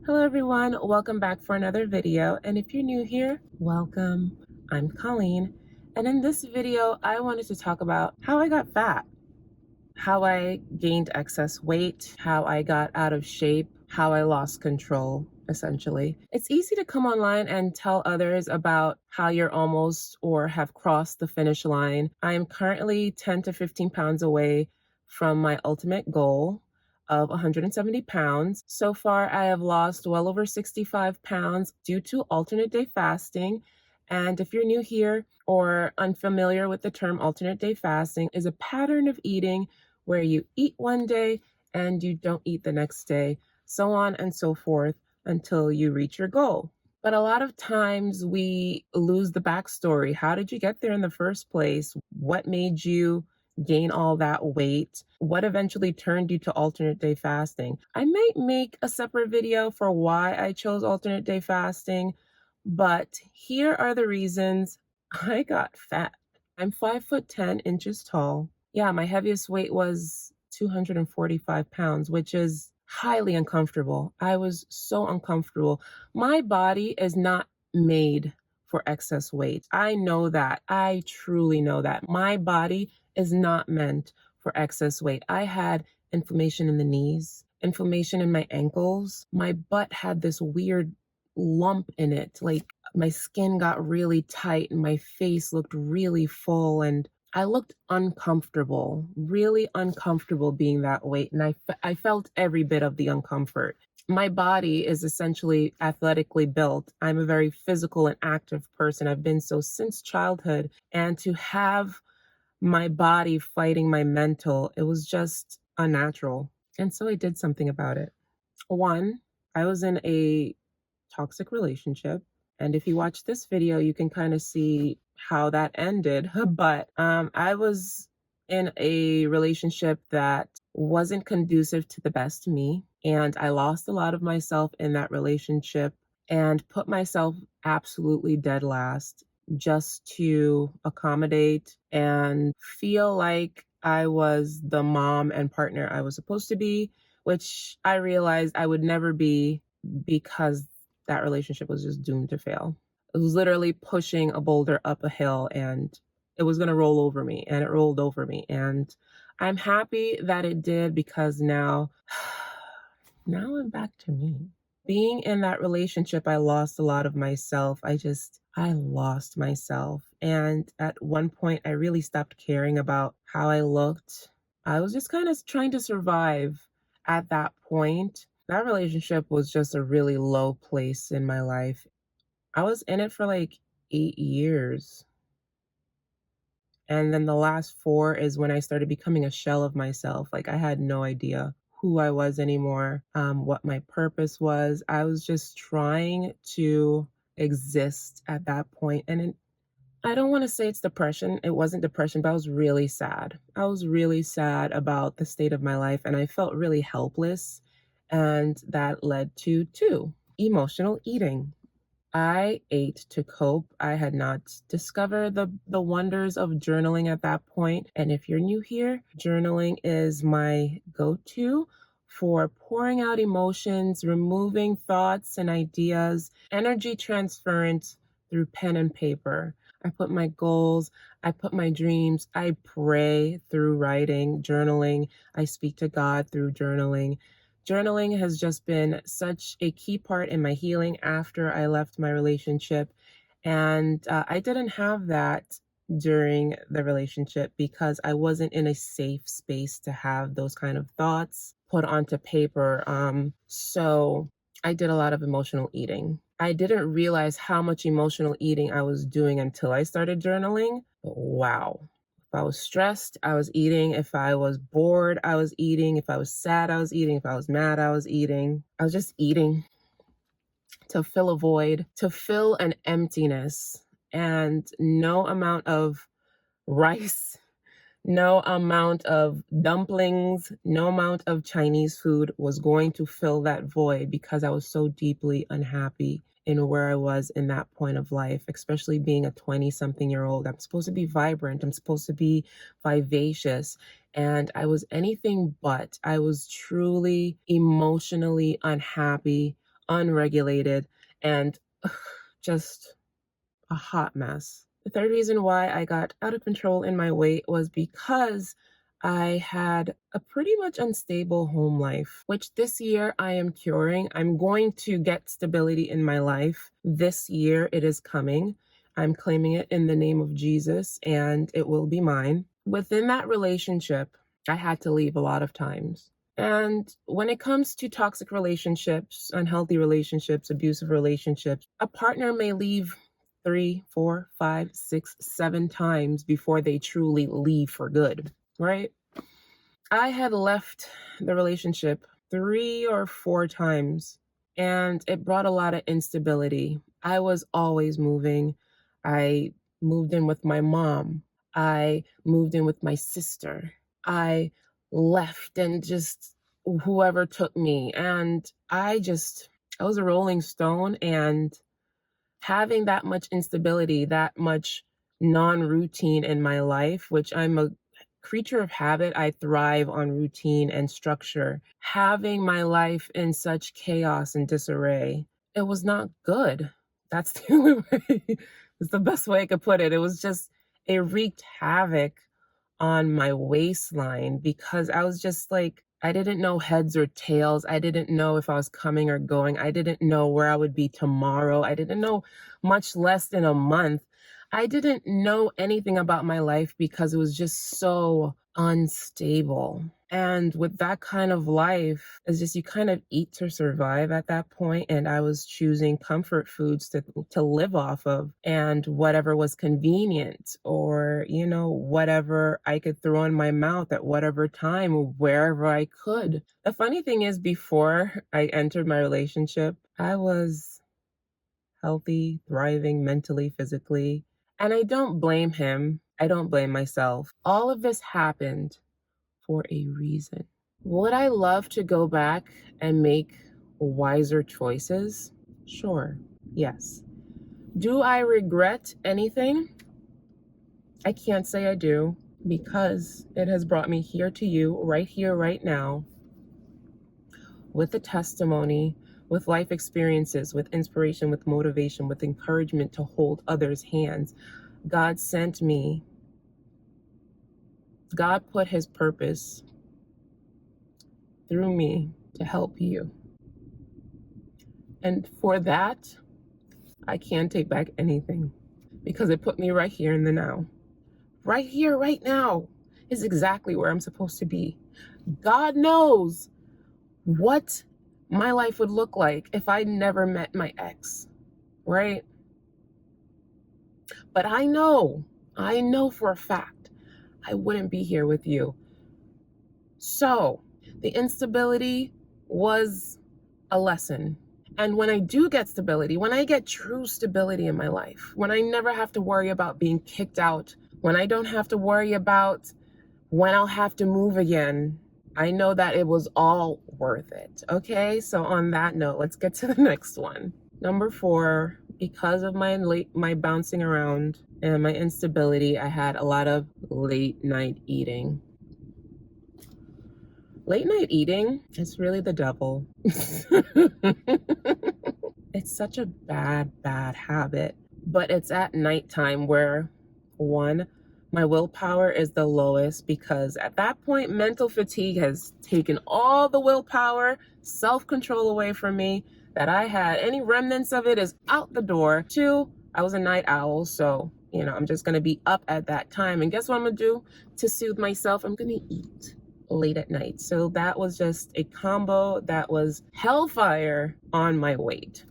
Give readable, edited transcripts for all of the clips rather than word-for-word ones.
Hello everyone, welcome back for another video, and if you're new here, welcome. I'm Colleen, and in this video I wanted to talk about how I got fat, how I gained excess weight, how I got out of shape, how I lost control, essentially. It's easy to come online and tell others about how you're almost or have crossed the finish line. I am currently 10 to 15 pounds away from my ultimate goal of 170 pounds. So far, I have lost well over 65 pounds due to alternate day fasting. And if you're new here or unfamiliar with the term alternate day fasting, is a pattern of eating where you eat one day and you don't eat the next day, so on and so forth until you reach your goal. But a lot of times we lose the backstory. How did you get there in the first place? What made you gain all that weight? What eventually turned you to alternate day fasting? I might make a separate video for why I chose alternate day fasting, but here are the reasons I got fat. I'm 5'10" tall. Yeah, my heaviest weight was 245 pounds, which is highly uncomfortable. I was so uncomfortable. My body is not made for excess weight. I know that. I truly know that. My body is not meant for excess weight. I had inflammation in the knees, inflammation in my ankles. My butt had this weird lump in it. Like my skin got really tight and my face looked really full and I looked uncomfortable, really uncomfortable being that weight. And I felt every bit of the uncomfort. My body is essentially athletically built. I'm a very physical and active person. I've been so since childhood. And to have my body fighting my mental, it was just unnatural. And so I did something about it. One, I was in a toxic relationship. And if you watch this video, you can kind of see how that ended. But I was in a relationship that wasn't conducive to the best me. And I lost a lot of myself in that relationship and put myself absolutely dead last just to accommodate and feel like I was the mom and partner I was supposed to be, which I realized I would never be because that relationship was just doomed to fail. It was literally pushing a boulder up a hill and it was going to roll over me, and it rolled over me. And I'm happy that it did because now I'm back to me. Being in that relationship, I lost a lot of myself. I lost myself. And at one point, I really stopped caring about how I looked. I was just kind of trying to survive at that point. That relationship was just a really low place in my life. I was in it for like 8 years. And then the last 4 is when I started becoming a shell of myself. Like I had no idea who I was anymore, what my purpose was. I was just trying to exist at that point. And I don't want to say it's depression. It wasn't depression, but I was really sad. I was really sad about the state of my life and I felt really helpless. And that led to 2, emotional eating. I ate to cope. I had not discovered the wonders of journaling at that point. And if you're new here, journaling is my go-to for pouring out emotions, removing thoughts and ideas, energy transference through pen and paper. I put my goals, I put my dreams, I pray through writing, journaling. I speak to God through journaling. Journaling has just been such a key part in my healing after I left my relationship. And I didn't have that during the relationship because I wasn't in a safe space to have those kind of thoughts put onto paper. So I did a lot of emotional eating. I didn't realize how much emotional eating I was doing until I started journaling. But wow. If I was stressed, I was eating. If I was bored, I was eating. If I was sad, I was eating. If I was mad, I was eating. I was just eating to fill a void, to fill an emptiness. And no amount of rice, no amount of dumplings, no amount of Chinese food was going to fill that void because I was so deeply unhappy in where I was in that point of life, especially being a 20-something-year-old. I'm supposed to be vibrant. I'm supposed to be vivacious. And I was anything but. I was truly emotionally unhappy, unregulated, and just a hot mess. The third reason why I got out of control in my weight was because I had a pretty much unstable home life, which this year I am curing. I'm going to get stability in my life. This year it is coming. I'm claiming it in the name of Jesus, and it will be mine. Within that relationship, I had to leave a lot of times. And when it comes to toxic relationships, unhealthy relationships, abusive relationships, a partner may leave 3, 4, 5, 6, 7 times before they truly leave for good, right? I had left the relationship 3 or 4 times, and it brought a lot of instability. I was always moving. I moved in with my mom. I moved in with my sister. I left and just whoever took me. And I was a rolling stone, and having that much instability, that much non-routine in my life, which I'm a creature of habit, I thrive on routine and structure. Having my life in such chaos and disarray, it was not good. That's the only way, it's the best way I could put it. It wreaked havoc on my waistline because I was just like, I didn't know heads or tails. I didn't know if I was coming or going. I didn't know where I would be tomorrow. I didn't know, much less in a month. I didn't know anything about my life because it was just so unstable. And with that kind of life, it's just you kind of eat to survive at that point. And I was choosing comfort foods to live off of, and whatever was convenient, or, whatever I could throw in my mouth at whatever time, wherever I could. The funny thing is, before I entered my relationship, I was healthy, thriving mentally, physically. And I don't blame him. I don't blame myself. All of this happened for a reason. Would I love to go back and make wiser choices? Sure, yes. Do I regret anything? I can't say I do, because it has brought me here to you, right here, right now, with a testimony, with life experiences, with inspiration, with motivation, with encouragement to hold others' hands. God sent me. God put his purpose through me to help you. And for that, I can't take back anything, because it put me right here in the now. Right here, right now is exactly where I'm supposed to be. God knows what my life would look like if I never met my ex, right? But I know for a fact I wouldn't be here with you. So the instability was a lesson. And when I do get stability, when I get true stability in my life, when I never have to worry about being kicked out, when I don't have to worry about when I'll have to move again, I know that it was all worth it. Okay, so on that note, let's get to the next one. Number 4, because of my bouncing around and my instability, I had a lot of late night eating. Late night eating is really the devil. It's such a bad habit. But it's at nighttime where, one, my willpower is the lowest, because at that point, mental fatigue has taken all the willpower, self-control away from me that I had. Any remnants of it is out the door. 2, I was a night owl, so, I'm just going to be up at that time. And guess what I'm going to do to soothe myself? I'm going to eat late at night. So that was just a combo that was hellfire on my weight.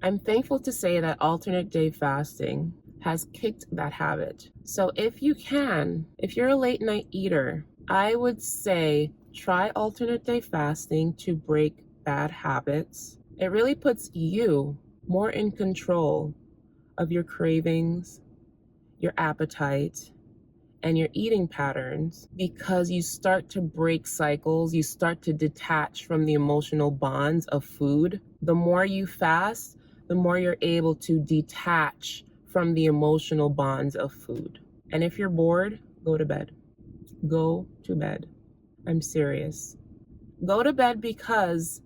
I'm thankful to say that alternate day fasting has kicked that habit. So if you're a late night eater, I would say try alternate day fasting to break bad habits. It really puts you more in control of your cravings, your appetite, and your eating patterns, because you start to break cycles. You start to detach from the emotional bonds of food. The more you fast, the more you're able to detach from the emotional bonds of food. And if you're bored, go to bed. Go to bed. I'm serious. Go to bed, because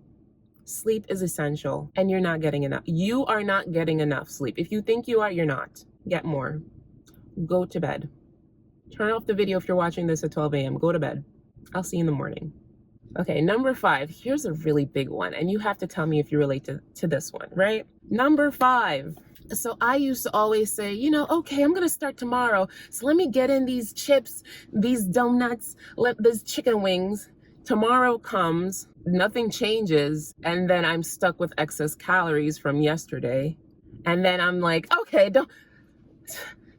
Sleep is essential, and you're not getting enough. You are not getting enough sleep. If you think you are, you're not. Get more. Go to bed. Turn off the video if you're watching this at 12 a.m. Go to bed. I'll see you in the morning. Okay, number 5. Here's a really big one, and you have to tell me if you relate to this one, right? Number 5. So I used to always say, you know, okay, I'm going to start tomorrow. So let me get in these chips, these donuts, these chicken wings. Tomorrow comes, nothing changes, and then I'm stuck with excess calories from yesterday. And then I'm like, okay,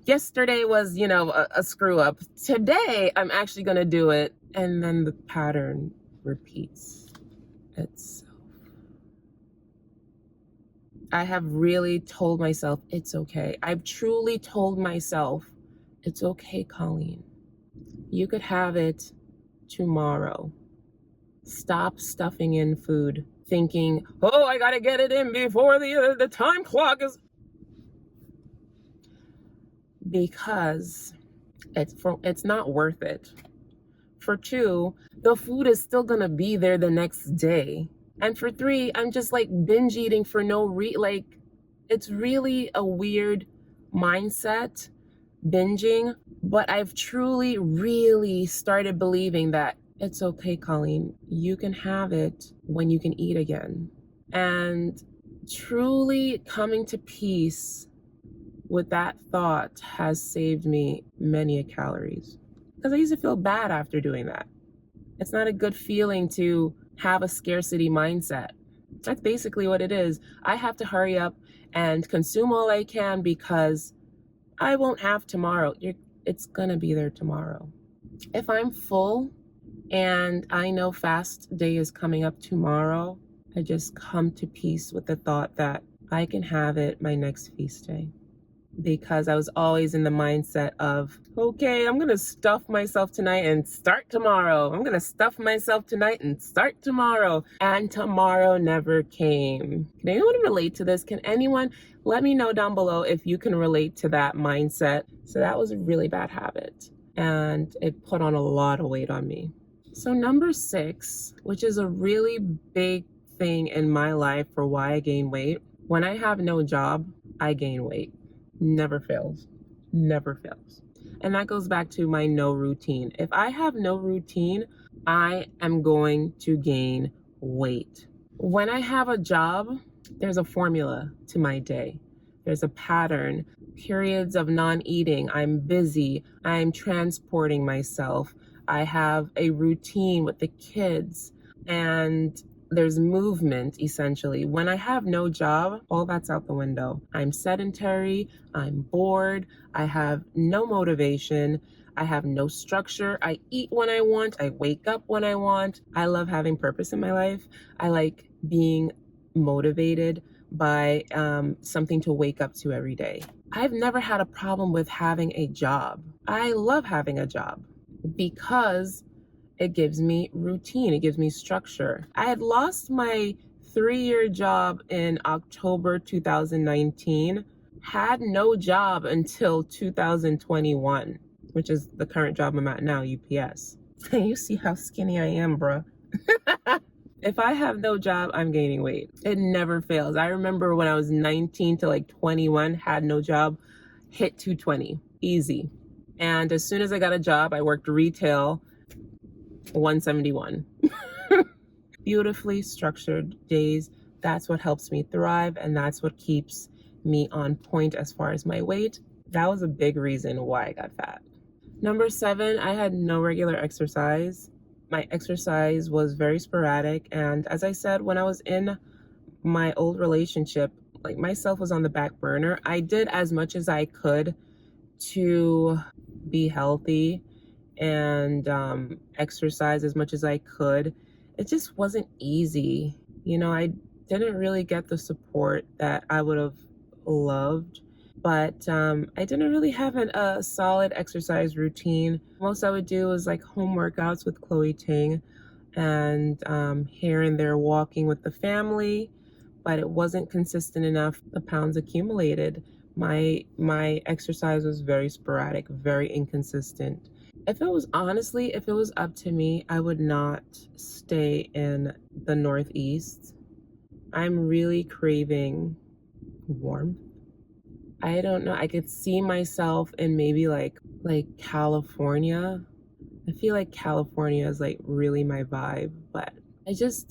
yesterday was, you know, a screw up. Today, I'm actually going to do it. And then the pattern repeats itself. I have really told myself it's okay. I've truly told myself it's okay, Colleen. You could have it tomorrow. Stop stuffing in food, thinking, oh, I gotta get it in before the time clock is. Because it's not worth it. For 2, the food is still gonna be there the next day. And for 3, I'm just like binge eating for no like, it's really a weird mindset, binging. But I've truly, really started believing that it's okay, Colleen. You can have it when you can eat again. And truly coming to peace with that thought has saved me many calories. Because I used to feel bad after doing that. It's not a good feeling to have a scarcity mindset. That's basically what it is. I have to hurry up and consume all I can because I won't have tomorrow. It's gonna be there tomorrow. If I'm full and I know fast day is coming up tomorrow, I just come to peace with the thought that I can have it my next feast day. Because I was always in the mindset of, okay, I'm gonna stuff myself tonight and start tomorrow. I'm gonna stuff myself tonight and start tomorrow. And tomorrow never came. Can anyone relate to this? Can anyone let me know down below if you can relate to that mindset? So that was a really bad habit, and it put on a lot of weight on me. So number 6, which is a really big thing in my life for why I gain weight. When I have no job, I gain weight. Never fails. Never fails. And that goes back to my no routine. If I have no routine, I am going to gain weight. When I have a job, there's a formula to my day. There's a pattern. Periods of non-eating. I'm busy. I'm transporting myself. I have a routine with the kids. And there's movement, essentially. When I have no job, all that's out the window. I'm sedentary, I'm bored, I have no motivation, I have no structure. I eat when I want, I wake up when I want. I love having purpose in my life. I like being motivated by something to wake up to every day. I've never had a problem with having a job. I love having a job because it gives me routine. It gives me structure. I had lost my 3-year job in October 2019, had no job until 2021, which is the current job I'm at now, UPS. You see how skinny I am, bruh. If I have no job, I'm gaining weight. It never fails. I remember when I was 19 to like 21, had no job, hit 220, easy. And as soon as I got a job, I worked retail, 171. Beautifully structured days. That's what helps me thrive, and that's what keeps me on point as far as my weight. That was a big reason why I got fat. Number 7, I had no regular exercise. My exercise was very sporadic, and as I said, when I was in my old relationship, like, myself was on the back burner. I did as much as I could to be healthy and exercise as much as I could. It just wasn't easy. You know, I didn't really get the support that I would have loved, but I didn't really have a solid exercise routine. Most I would do was like home workouts with Chloe Ting, and here and there walking with the family, but it wasn't consistent enough. The pounds accumulated. My exercise was very sporadic, very inconsistent. If it was up to me, I would not stay in the Northeast. I'm really craving warmth. I don't know. I could see myself in maybe like California. I feel like California is like really my vibe, but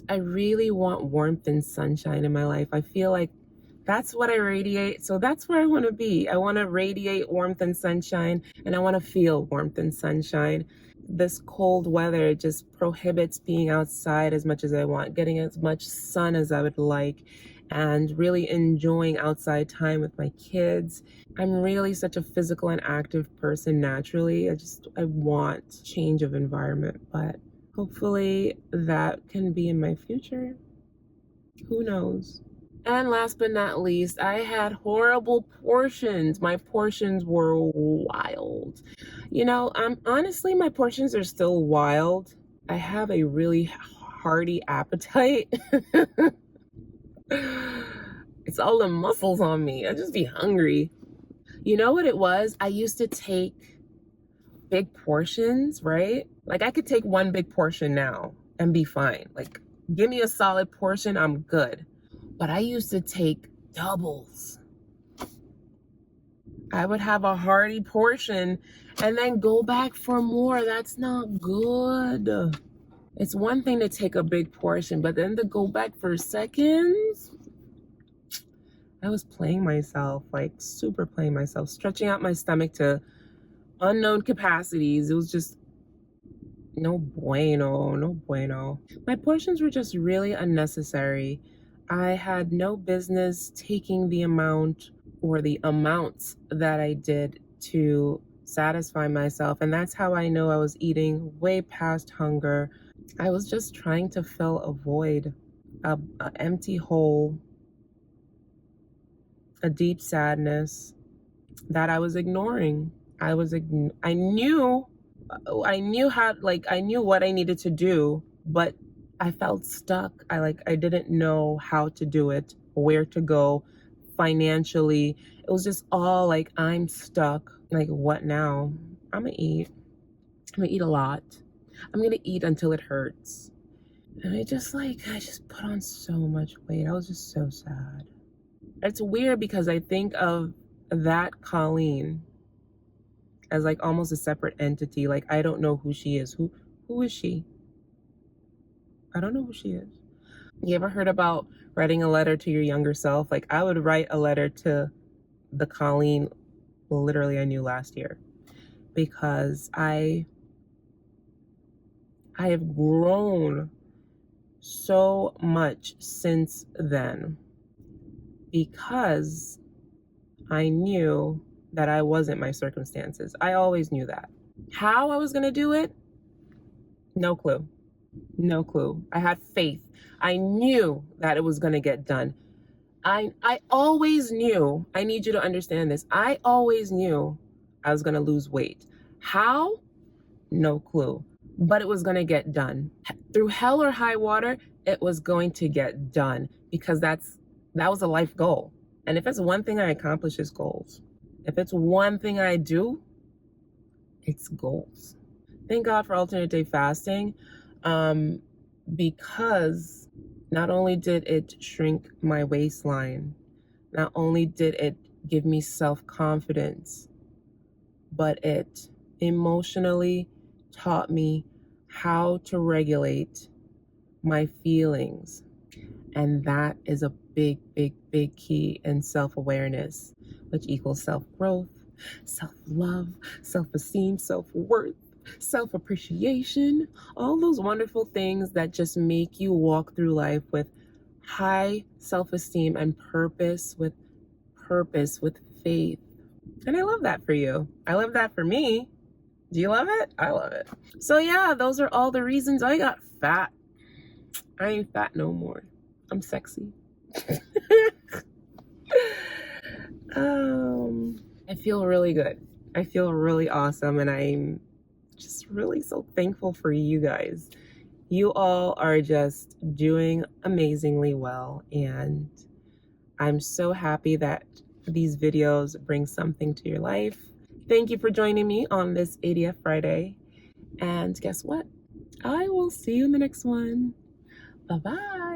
I really want warmth and sunshine in my life. I feel like that's what I radiate. So that's where I want to be. I want to radiate warmth and sunshine, and I want to feel warmth and sunshine. This cold weather just prohibits being outside as much as I want, getting as much sun as I would like, and really enjoying outside time with my kids. I'm really such a physical and active person naturally. I want change of environment, but hopefully that can be in my future. Who knows? And last but not least, I had horrible portions. My portions were wild. You know, honestly, my portions are still wild. I have a really hearty appetite. It's all the muscles on me. I just be hungry. You know what it was? I used to take big portions, right? Like I could take one big portion now and be fine. Like give me a solid portion, I'm good. But I used to take doubles. I would have a hearty portion and then go back for more. That's not good. It's one thing to take a big portion, but then to go back for seconds, I was playing myself, like super playing myself, stretching out my stomach to unknown capacities. It was just no bueno, no bueno. My portions were just really unnecessary. I had no business taking the amount or the amounts that I did to satisfy myself. And that's how I know I was eating way past hunger. I was just trying to fill a void, an empty hole, a deep sadness that I was ignoring. I knew what I needed to do, but I felt stuck. I didn't know how to do it, where to go financially. It was just all like, I'm stuck. Like, what now? I'm gonna eat a lot. I'm gonna eat until it hurts. And I just put on so much weight. I was just so sad. It's weird because I think of that Colleen as like almost a separate entity. Like I don't know who she is. Who is she? I don't know who she is. You ever heard about writing a letter to your younger self? Like I would write a letter to the Colleen literally I knew last year, because I have grown so much since then, because I knew that I wasn't my circumstances. I always knew that. How I was gonna do it? No clue. No clue. I had faith. I knew that it was gonna get done. I always knew, I need you to understand this, I always knew I was gonna lose weight. How? No clue. But it was gonna get done. Through hell or high water, it was going to get done, because that was a life goal. And if it's one thing I accomplish, it's goals. If it's one thing I do, it's goals. Thank God for alternate day fasting, because not only did it shrink my waistline, not only did it give me self-confidence, but it emotionally taught me how to regulate my feelings. And that is a big, big, big key in self-awareness, which equals self-growth, self-love, self-esteem, self-worth, self-appreciation, all those wonderful things that just make you walk through life with high self-esteem and purpose, with faith. And I love that for you. I love that for me. Do you love it? I love it. So yeah, those are all the reasons I got fat. I ain't fat no more. I'm sexy. I feel really good. I feel really awesome, and I'm just really so thankful for you guys. You all are just doing amazingly well, and I'm so happy that these videos bring something to your life. Thank you for joining me on this ADF Friday, and guess what? I will see you in the next one. Bye-bye.